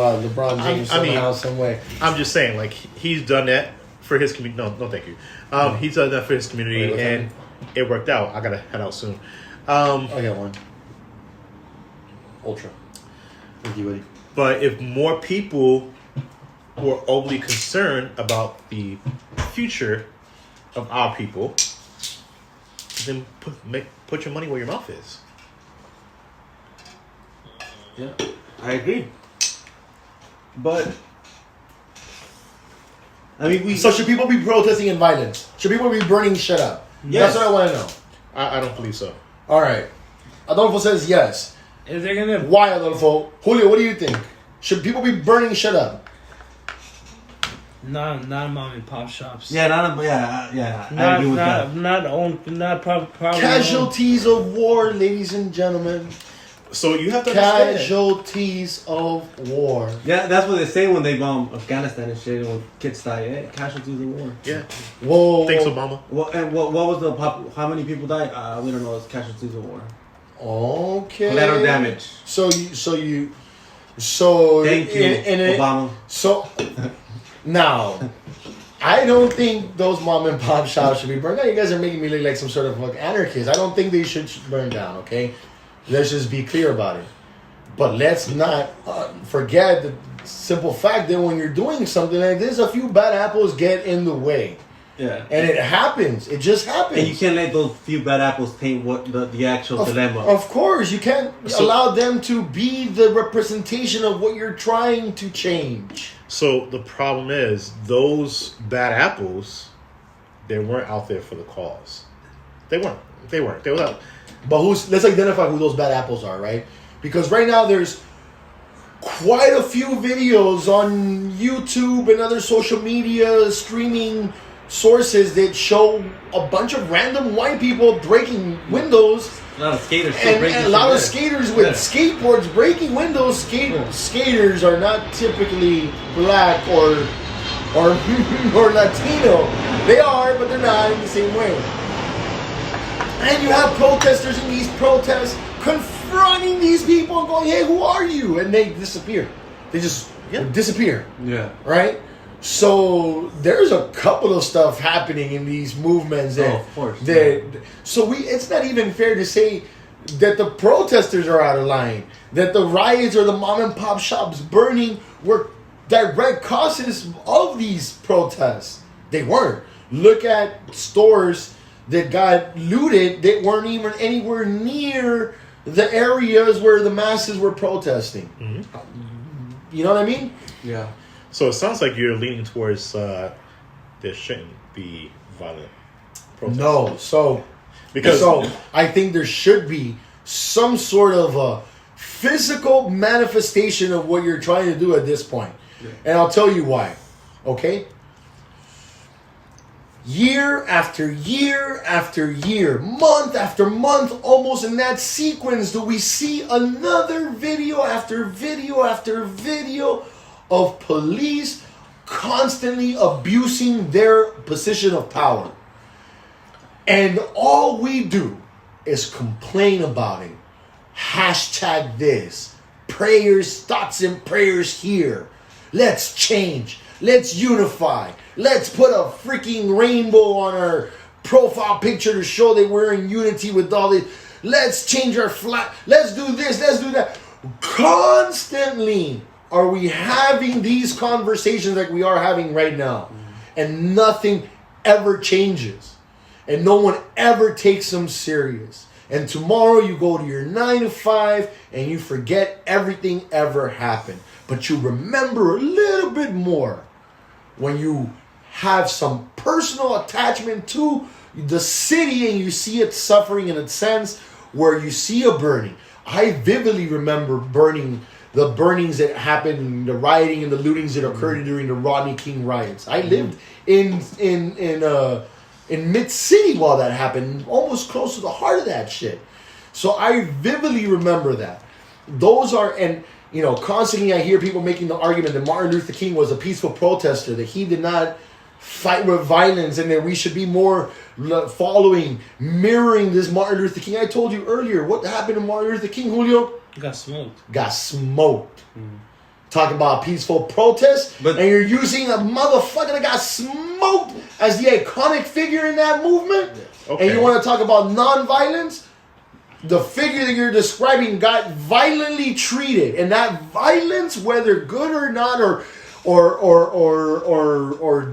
LeBron James somehow, some way. I'm just saying, like, he's done that for his community. No, thank you. He's done that for his community, and it worked out. I gotta head out soon. I got one. Ultra. Thank you, buddy. But if more people were overly concerned about the future of our people, then put your money where your mouth is. Yeah, I agree. But I mean, so should people be protesting in violence? Should people be burning shit up? Yes. That's what I want to know. I don't believe so. All right, Adolfo says yes. Is there gonna? Why, Adolfo? Julio, what do you think? Should people be burning shit up? Not mom and pop shops. Yeah, I agree with that. Not probably Casualties of war, ladies and gentlemen. So you have to understand. Casualties of war. Yeah, that's what they say when they bomb Afghanistan and shit. When kids die, casualties of war. Yeah. Whoa. Thanks, Obama. What was the how many people died? We don't know. It's casualties of war. Okay. Collateral damage. So thank you, Obama. So now, I don't think those mom and pop shops should be burned down. You guys are making me look like some sort of like anarchist. I don't think they should burn down. Okay. Let's just be clear about it. But let's not forget the simple fact that when you're doing something like this, a few bad apples get in the way. Yeah. And it happens. It just happens. And you can't let those few bad apples taint what the actual dilemma. Of course. You can't allow them to be the representation of what you're trying to change. So the problem is, those bad apples, they weren't out there for the cause. They weren't. They were out. But let's identify who those bad apples are, right? Because right now there's quite a few videos on YouTube and other social media streaming sources that show a bunch of random white people breaking windows. A lot of skaters and a lot of skaters with skateboards breaking windows. Skaters are not typically black or Latino. They are, but they're not in the same way. And you have protesters in these protests confronting these people and going, hey, who are you? And they disappear. They just disappear. Yeah. Right? So there's a couple of stuff happening in these movements. Of course. So it's not even fair to say that the protesters are out of line. That the riots or the mom and pop shops burning were direct causes of these protests. They weren't. Look at stores that got looted that weren't even anywhere near the areas where the masses were protesting. Mm-hmm. You know what I mean? Yeah. So it sounds like you're leaning towards there shouldn't be violent protests. No. So I think there should be some sort of a physical manifestation of what you're trying to do at this point. Yeah. And I'll tell you why. Okay? Year after year after year, month after month, almost in that sequence, do we see another video after video after video of police constantly abusing their position of power. And all we do is complain about it. Hashtag this. Prayers, thoughts and prayers here. Let's change. Let's unify. Let's put a freaking rainbow on our profile picture to show that we're in unity with all this. Let's change our flag. Let's do this. Let's do that. Constantly are we having these conversations like we are having right now. And nothing ever changes. And no one ever takes them serious. And tomorrow you go to your 9 to 5 and you forget everything ever happened. But you remember a little bit more when you have some personal attachment to the city and you see it suffering in a sense where you see a burning. I vividly remember the burnings that happened, the rioting and the lootings that occurred during the Rodney King riots. I lived in Mid-City while that happened, almost close to the heart of that shit. So I vividly remember that. Those are, and you know, constantly I hear people making the argument that Martin Luther King was a peaceful protester, that he did not fight with violence, and that we should be more mirroring this Martin Luther King. I told you earlier, what happened to Martin Luther King, Julio? Got smoked. Got smoked. talking about peaceful protest, But- and you're using a motherfucker that got smoked as the iconic figure in that movement, Okay. and you want to talk about non-violence. The figure that you're describing got violently treated, and that violence, whether good or not, or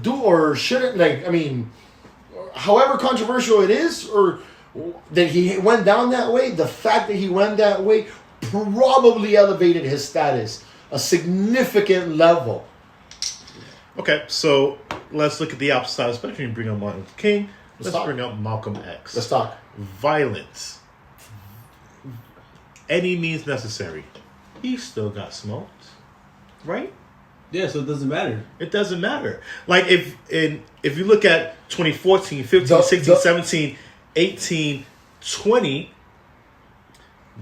do or shouldn't, like, I mean, however controversial it is, or that he went down that way, the fact that he went that way probably elevated his status a significant level. Okay, so let's look at the opposite side of the spectrum. You bring up Martin Luther King. Let's talk. bring up Malcolm X. Let's talk. Violence. Any means necessary. He still got smoked, right? Yeah, so it doesn't matter. It doesn't matter. Like if you look at 2014, 15, 16, 17, 18, 20,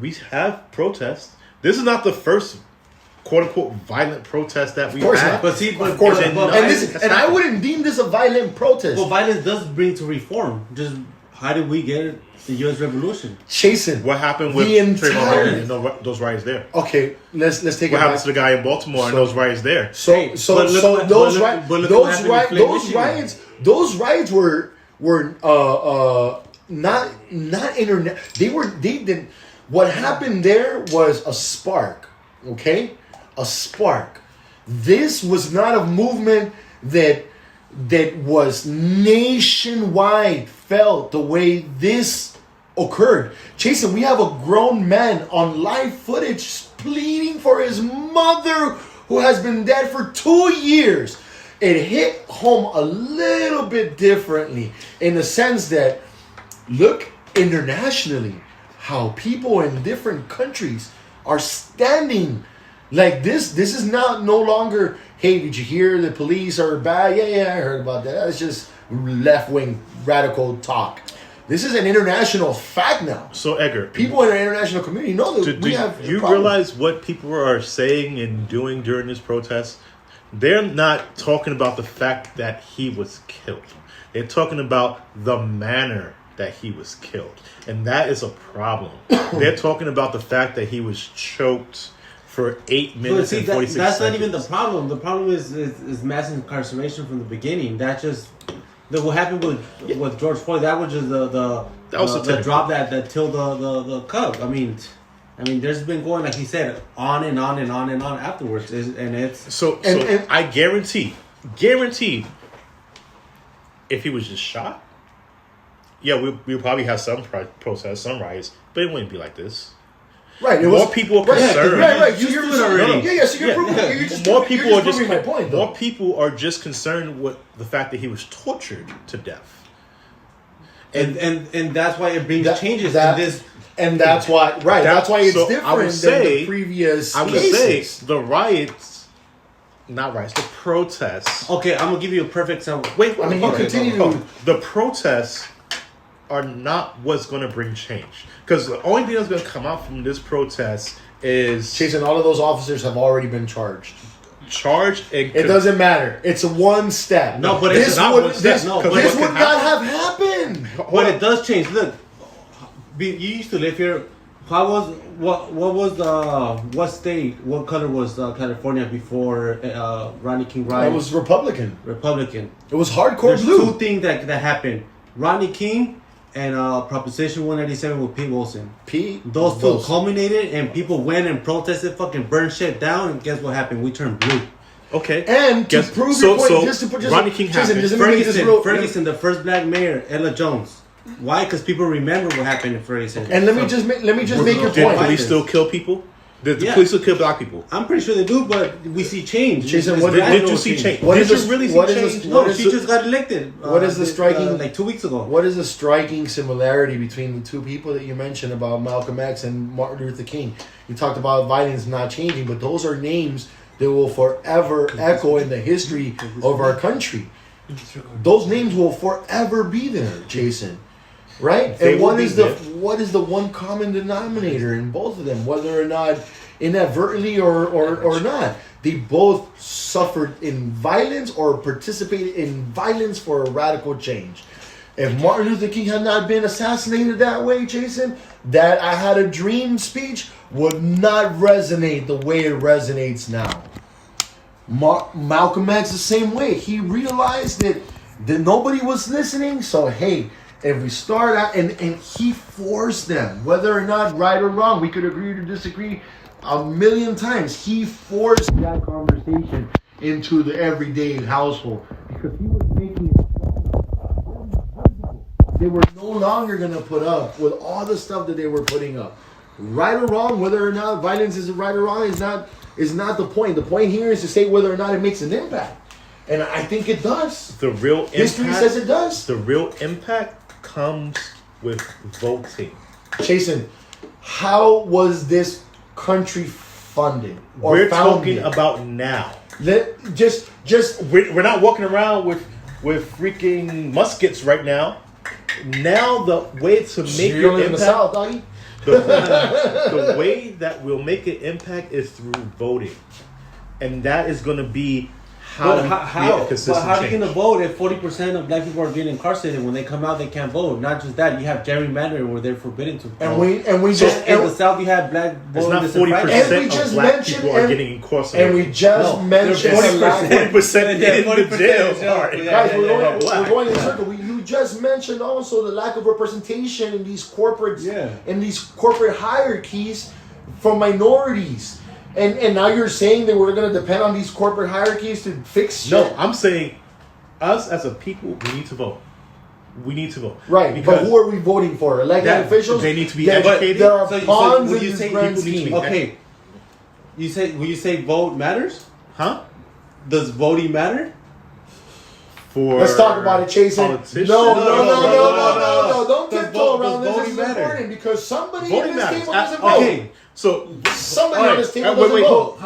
we have protests. This is not the first quote unquote violent protest that we've course had. not. But see, Of course, and not. And I wouldn't deem this a violent protest. But violence does bring to reform. Just how did we get the U.S. Revolution? Chasing. What happened with The Trayvon entire- Martin and those riots there? Okay, let's take What it happened back. to the guy in Baltimore and those riots there? So But look those what- but look what happened in Flint, Michigan. those riots were not internet. They didn't. What happened there was a spark. Okay, a spark. This was not a movement that was nationwide felt the way this occurred. Jason, we have a grown man on live footage pleading for his mother who has been dead for 2 years. It hit home a little bit differently in the sense that look internationally how people in different countries are standing like this. This is no longer, hey, did you hear the police are bad? Yeah, I heard about that. That's just left-wing radical talk. This is an international fact now. So Edgar, People in the international community know that do we have a you problem. realize what people are saying and doing during this protest? They're not talking about the fact that he was killed. They're talking about the manner that he was killed. And that is a problem. They're talking about the fact that he was choked for 8 But minutes see, and 46 that's seconds. not even the problem. The problem is mass incarceration from the beginning. That just what happened with George Floyd. That was just the drop that tilled the cup. I mean, there's been going, like he said, on and on and on and on afterwards, and it's So I guarantee, if he was just shot, yeah, we probably have some protests, some riots, but it wouldn't be like this. Right, it More was, people are right, concerned. Right. You You're do it already. Yeah, so you're Yeah. proving. You're just More proving- people you're are just proving my point, though. more people are just concerned with the fact that he was tortured to death. and that's why it brings changes that- in this. And that's why, right? That's why it's So I would different than say- the previous I would cases. say the riots, not riots, the protests. Okay, I'm gonna give you a perfect example. Wait, I mean, you continue to- The protests are not what's going to bring change. Because the only thing that's going to come out from this protest is Jason, all of those officers have already been charged. charge and It doesn't matter. It's a one step. No, but this it's not would one step. this, No, this but would what can not have happened. But it does change. Look, you used to live here. How was what state? What color was California before Rodney King I riot? was Republican. Republican. It was hardcore There's blue. two things that happened: Rodney King and Proposition 187 with Pete Wilson. Those two culminated, and people went and protested, fucking burned shit down. And guess what happened? We turned blue. Okay. And to prove your point, just to put Rodney King happened. Jason, let me make this real- Ferguson, the first black mayor, Ella Jones. Why? Because people remember what happened in Ferguson. And let me just make your Did point. police still kill people? Did the Yeah. police still kill black people? I'm pretty sure they do, but we see change. Jason, It's what gradual Did you see change? What Did is you this- really see what is change? this- No, what is she the- just got elected. what is the striking- like 2 weeks ago. What is the striking similarity between the two people that you mentioned about Malcolm X and Martin Luther King? You talked about violence not changing, but those are names that will forever echo in the history of our country. Those names will forever be there, Jason. Right? They And will what be is there. what is the one common denominator in both of them, whether or not inadvertently or not? They both suffered in violence or participated in violence for a radical change. If Martin Luther King had not been assassinated that way, Jason, that I had a dream speech would not resonate the way it resonates now. Malcolm X the same way. He realized that nobody was listening. So hey, if we start out and he forced them, whether or not right or wrong, we could agree or disagree a million times. He forced that conversation into the everyday household because he was making it. They were no longer going to put up with all the stuff that they were putting up. Right or wrong, whether or not violence is right or wrong is not the point. The point here is to say whether or not it makes an impact. And I think it does. The real history impact, says it does. The real impact comes with voting. Jason, how was this country funded or We're founded? talking about now. We're not walking around with freaking muskets right now. Now the way to make your impact, in the South, doggy. the way that we'll make an impact is through voting, and that is going to be how we create a consistent But how are you change. going to vote if 40% of black people are being incarcerated? When they come out, they can't vote. Not just that, you have gerrymandering where they're forbidden to vote. And we just in the South, you have black It's voting not disenfranchised. 40% of black people are getting incarcerated. And we just mentioned 40% in the jail. Guys, we're going in a circle. You just mentioned also the lack of representation in these corporates, in these corporate hierarchies from minorities. And now you're saying that we're going to depend on these corporate hierarchies to fix shit? No, I'm saying us as a people, we need to vote. We need to vote. Right, but who are we voting for? Elected officials? They need to be educated. There are So pawns when in you this say grand people need to scheme. be Okay. Will you say vote matters? Huh? Does voting matter? For Let's talk about it, Jason. politicians? No. No. Don't Does tiptoe vote- around does this. This is voting matter? important because somebody Voting in this matters. table doesn't vote. Okay. So Somebody on this table wait, doesn't vote.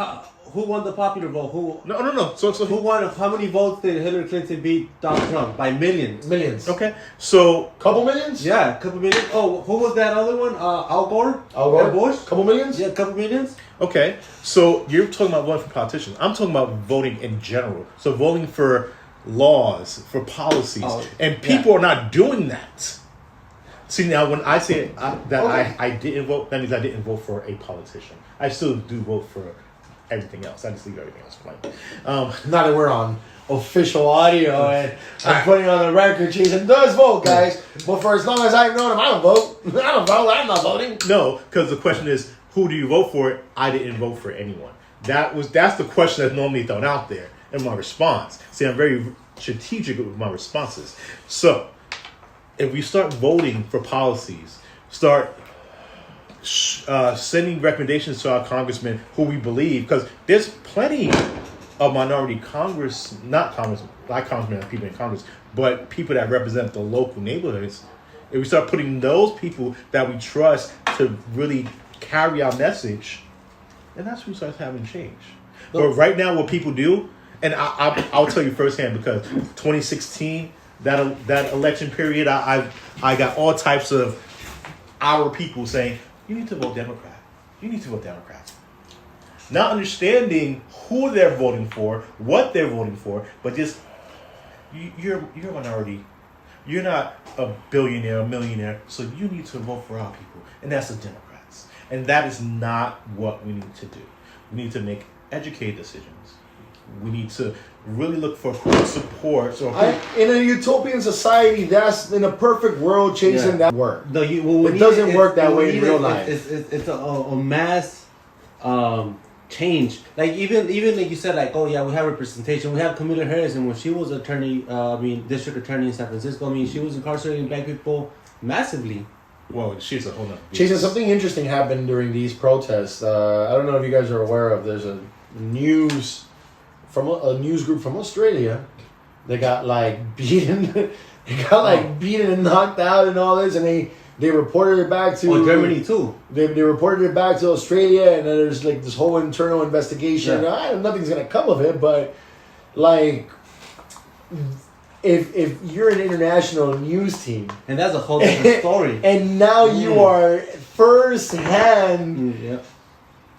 Who won the popular vote? Who No. So who won? How many votes did Hillary Clinton beat Donald Trump? By millions. Millions. okay. So Couple millions? Yeah, a couple million. Oh, who was that other one? Al Gore? Al Gore? Or Bush? Couple millions? Yeah, a couple millions. okay. So you're talking about voting for politicians. I'm talking about voting in general. So voting for laws, for policies, and people are not doing that. See, now when I say I didn't vote, that means I didn't vote for a politician. I still do vote for everything else. I just leave everything else plain. Now that we're on official audio and I'm putting on the record, Jason does vote, guys. But for as long as I've known him, I don't vote. I don't vote. I'm not voting. No, because the question is, who do you vote for? I didn't vote for anyone. That's the question that's normally thrown out there in my response. See, I'm very strategic with my responses. So, if we start voting for policies, start sending recommendations to our congressmen who we believe, because there's plenty of minority not congressmen and people in Congress, but people that represent the local neighborhoods. If we start putting those people that we trust to really carry our message, and that's when we start having change. But right now, what people do, and I'll tell you firsthand, because 2016, that election period, I got all types of our people saying, you need to vote Democrat. You need to vote Democrat. Not understanding who they're voting for, what they're voting for, but just, you're a minority. You're not a billionaire, a millionaire, so you need to vote for our people. And that's the Democrats. And that is not what we need to do. We need to make educated decisions. We need to really look for who supports or who. In a utopian society, that's in a perfect world, Jason, that work. No, it doesn't work that way in real life. It's a mass change. Like even like you said, like, oh yeah, we have representation. We have Kamala Harris, and when she was district attorney in San Francisco, she was incarcerating black people massively. Well, she's a whole nother. Jason, something interesting happened during these protests. I don't know if you guys are aware of. There's a news group from Australia. They got like beaten. They got like beaten and knocked out and all this, and they reported it back to Germany too. They reported it back to Australia, and then there's like this whole internal investigation. Yeah. Nothing's gonna come of it, but like, if you're an international news team, and that's a whole different story, and now you are firsthand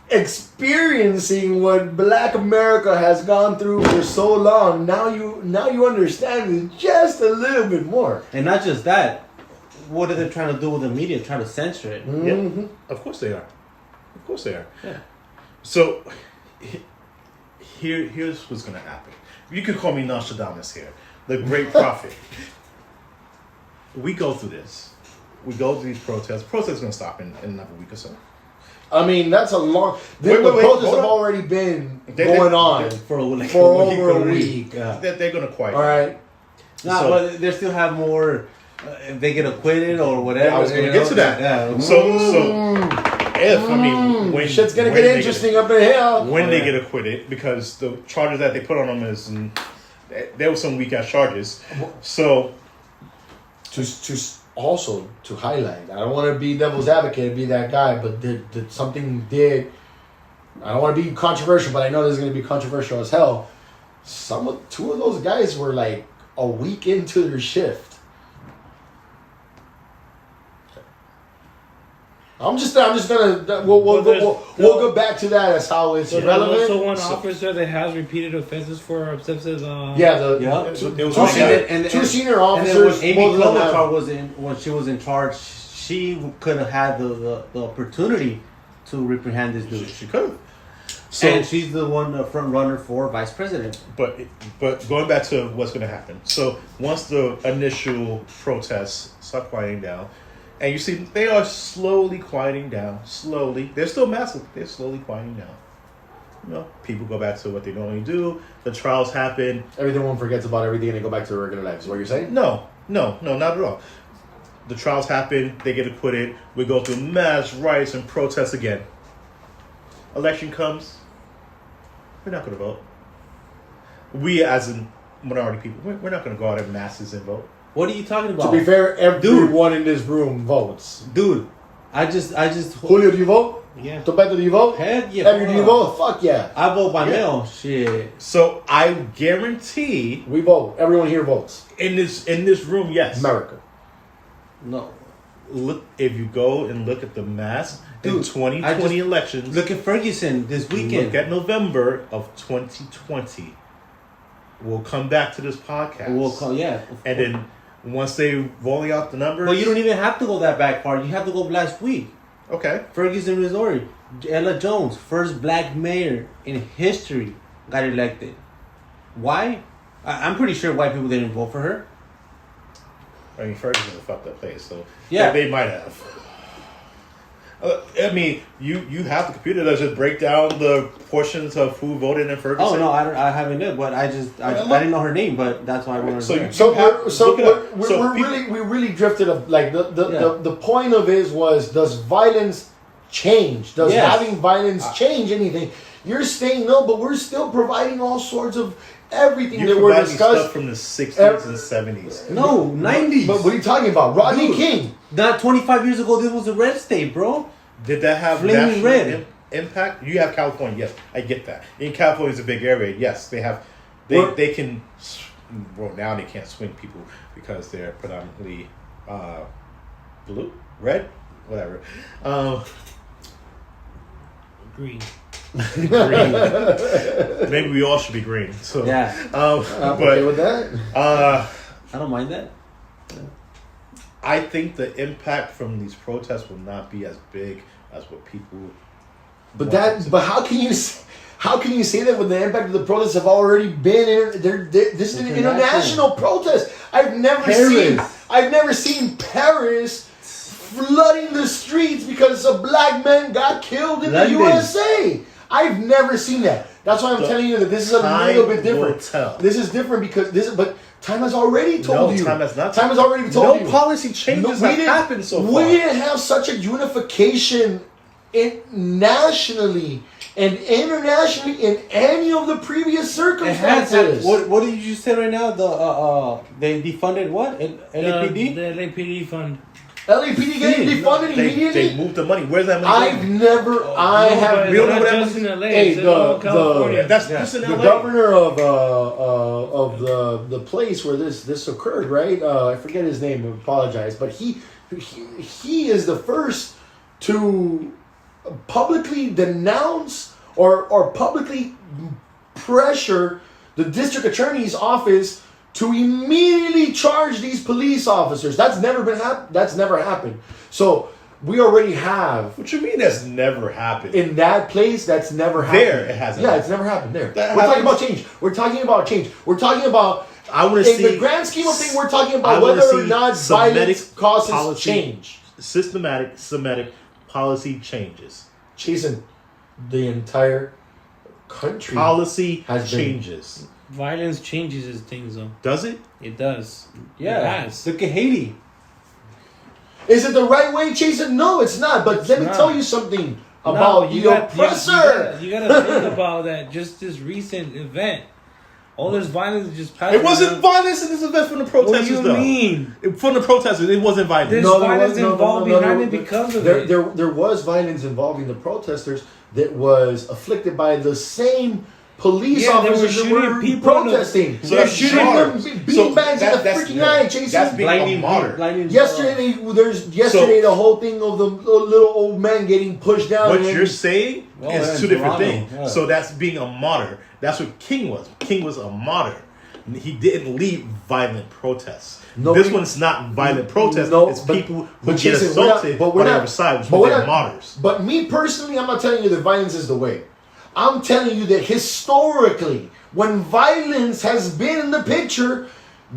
experiencing what Black America has gone through for so long. Now you understand it just a little bit more. And not just that. What are they trying to do with the media? Trying to censor it? Mm-hmm. Yeah, of course they are. Of course they are. Yeah. So here's what's gonna happen. You can call me Nostradamus here, the great prophet. We go through this. We go through these protests. Protests gonna stop in another week or so. I mean, that's a long. The Wait, protests hold have on. already been going on for over a week. They're gonna quiet. All right. No, So- but they still have more. If they get acquitted or whatever. I was gonna get to that. Yeah. When Shit's gonna when get they interesting up in here. when they get acquitted, because the charges that they put on them is there were some weak ass charges. So Also to highlight, I don't want to be devil's advocate and be that guy, but something did. I don't want to be controversial, but I know this is going to be controversial as hell. Two of those guys were like a week into their shift. I'm just gonna. We'll go back to that as how it's So there's relevant. also one officer that has repeated offenses for excessive. Two senior And then officers. when Amy both of them Klobuchar when she was in charge, she could have had the opportunity to reprehend this dude. she could have. And she's the one, the front runner for vice president. But going back to what's going to happen. So once the initial protests start quieting down, and you see they are slowly quieting down. Slowly, they're still massive. They're slowly quieting down. You know, people go back to what they normally do. The trials happen. Everyone forgets about everything and they go back to their regular lives. Is what you're saying? No, not at all. The trials happen. They get acquitted. We go through mass riots and protests again. Election comes. We're not going to vote. We, as in minority people, we're not going to go out in masses and vote. What are you talking about? To be fair, everyone in this room votes. Dude, I just. Julio, do you vote? Yeah. Tobeto, do you vote? Heck yeah. Edgar, do you vote? Fuck yeah. I vote by mail. Shit. So I guarantee We vote. Everyone here votes. in this room, yes. America. No. Look, if you go and look at the mass in Dude, 2020 elections, Look at Ferguson this weekend. look at November of 2020. We'll come back to this podcast. We'll call, yeah. And then once they rolling out the numbers, But you don't even have to go that back far. You have to go last week. okay. Ferguson, Missouri. Ella Jones, first black mayor in history, got elected. Why? I'm pretty sure white people didn't vote for her. I mean, Ferguson's a fucked up place, so Yeah. they might have. I mean, you have the computer that just break down the portions of who voted in Ferguson. Oh no, I haven't did, but I didn't know her name, but that's why I wanted So to. you- So look it up. So people- we really drifted up. Like the point of it was, does violence change? Does Yes. having violence change anything? You're saying no, but we're still providing all sorts of everything You that we're providing stuff discussing. from the 60s and 70s. No, 90s. But what are you talking about? Rodney Dude. King. Not 25 years ago, this was a red state, bro. Did that have Flaming national red. impact? You have California, yes, I get that. In California, it's a big area. Yes, they have. Well- They can. Well, now they can't swing people because they're predominantly blue, red, whatever. Green. Green. Maybe we all should be green. So Yeah. I'm okay with that. I don't mind that. I think the impact from these protests will not be as big as what people. But want it to but how can you say that when the impact of the protests have already been? This is an international protest. I've never seen Paris flooding the streets because a black man got killed in London. the USA. I've never seen that. That's why I'm telling you that this is a little bit Time will different. tell. This is different because but time has already told you. Time has not. Time has already told you. No policy changes have happened so far. We didn't have such a unification nationally and internationally in any of the previous circumstances. What did you say right now? They defunded what? LAPD? The LAPD fund. LAPD getting defunded They immediately. moved the money. Where's that money? I have. we don't know Not what that just in LA. Hey, It's in all California. That's just in The LA. governor of the place where this occurred, right? I forget his name. I apologize, but he is the first to publicly denounce or publicly pressure the district attorney's office to immediately charge these police officers. That's never happened. So we already have What you mean that's never happened? in that place. That's never happened. There, it hasn't. Yeah, it's never happened there. That We're talking happens- about change. We're talking about change. We're talking about. I want to In see the grand scheme of things, we're talking I about wanna whether or see not Semitic violence causes policy- change. systematic Semitic policy changes. Jason, the entire country Policy has been- changes. Violence changes things, though. Does it? It does. Yeah. It has. Look at Haiti. Is it the right way, Jason? No, it's not. But let me not. tell you something about the oppressor. You gotta think about that. Just this recent event. All this violence just passed. It wasn't violence in this event from the What protesters, do you though. mean? From the protesters, it wasn't violent. There's No, there violence was- no, no, involved no, no, behind no. it because of There, it. there was violence involving the protesters that was afflicted by the same police Yeah, they were officers that shooting were people in the- protesting. So They're that's shooting them martyrs. beanbags in the that's- freaking eye, Jason. That's being Blinding, a martyr. blinding. Yesterday, the whole thing of the little old man getting pushed down. What and you're saying Well, is in two different Toronto, things. yeah. So that's being a martyr. That's what King was. King was a martyr. He didn't lead violent protests. Nobody- This one's not violent protests. No, it's but- people who but get Jason, we're not- assaulted but we're on the not- other side, which but means we're they're not- martyrs. But me personally, I'm not telling you that violence is the way. I'm telling you that historically, when violence has been in the picture,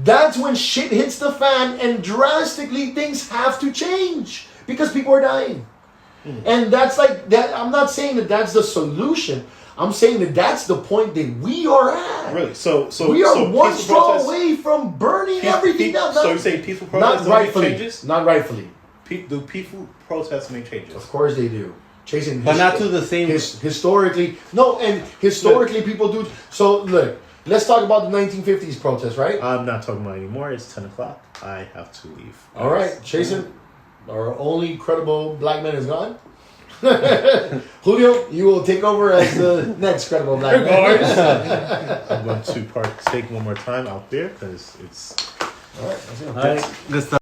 that's when shit hits the fan and drastically things have to change because people are dying. And that's like that. I'm not saying that that's the solution. I'm saying that that's the point that we are at. Really? So We are so one peaceful straw protests- away from burning everything down. So you're saying peaceful Not protests don't make rightfully. changes? Not rightfully. Do peaceful protests make changes? Of course they do. Chasing, But not to the same. historically. No, and historically people do. So look, let's talk about the 1950s protest, right? I'm not talking about it anymore. It's 10 o'clock. I have to leave. All right, Jason, our only credible black man is gone. Julio, you will take over as the next credible black man. I'm going to partake one more time out there because it's All right, that's it. All right, good stuff.